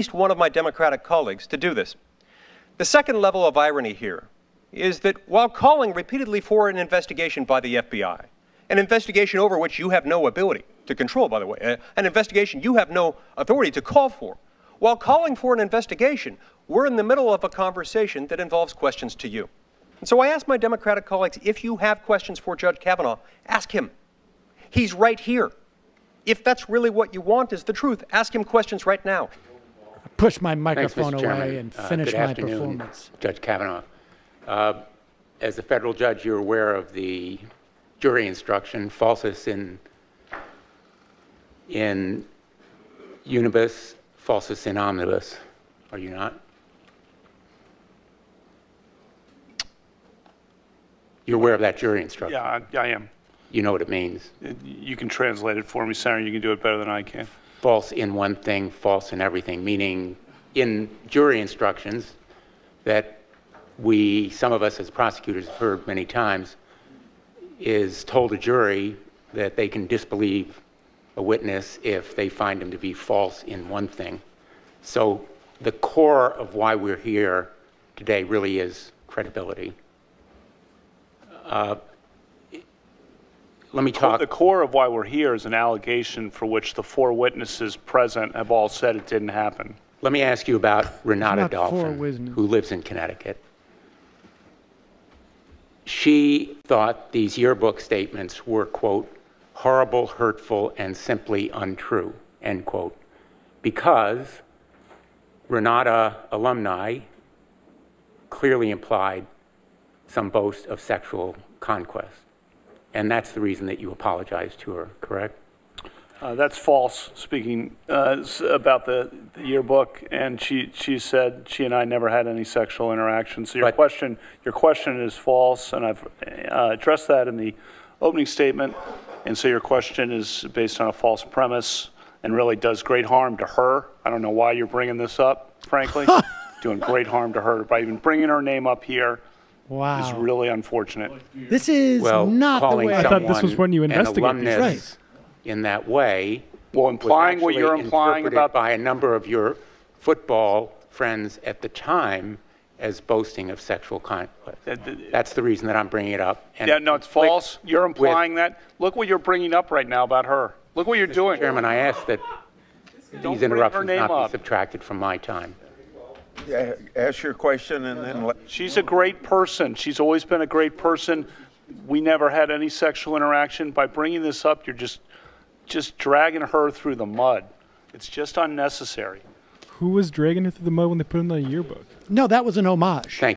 least one of my Democratic colleagues to do this. The second level of irony here is that while calling repeatedly for an investigation by the FBI, an investigation over which you have no ability to control, by the way, an investigation you have no authority to call for, while calling for an investigation, we're in the middle of a conversation that involves questions to you. And so I ask my Democratic colleagues, if you have questions for Judge Kavanaugh, ask him. He's right here. If that's really what you want is the truth, ask him questions right now. Push my microphone Thanks, Mr. Chairman. away and finish Good my afternoon, performance. Judge Kavanaugh. As a federal judge, you're aware of the jury instruction, falsus in unibus, falsus in omnibus. Are you not? You're aware of that jury instruction? Yeah, I am. You know what it means? You can translate it for me, Senator. You can do it better than I can. False in one thing, false in everything, meaning in jury instructions that some of us as prosecutors have heard many times, is told a jury that they can disbelieve a witness if they find him to be false in one thing. So the core of why we're here today really is credibility. Let me talk. The core of why we're here is an allegation for which the 4 witnesses present have all said it didn't happen. Let me ask you about Renata Dolphin, witnesses. who lives in Connecticut. She thought these yearbook statements were, quote, horrible, hurtful, and simply untrue, end quote, because Renata alumni clearly implied some boast of sexual conquest. And that's the reason that you apologized to her, correct? That's false, speaking about the yearbook, and she said she and I never had any sexual interaction. So your question is false, and I've addressed that in the opening statement. And so your question is based on a false premise and really does great harm to her. I don't know why you're bringing this up, frankly. Doing great harm to her by even bringing her name up here. Wow. Is really unfortunate. This is not the way. I thought this was when you investigated these. Right. In that way, well, implying what you're implying about by a number of your football friends at the time as boasting of sexual conquest. That's the reason that I'm bringing it up. And yeah, no, it's false. You're implying that. Look what you're bringing up right now about her. Look what you're doing. Chairman, I ask that these interruptions not be subtracted from my time. Yeah, ask your question and then She's a great person. She's always been a great person. We never had any sexual interaction. By bringing this up, you're just dragging her through the mud. It's just unnecessary. Who was dragging her through the mud when they put it in the yearbook? No, that was an homage. Thank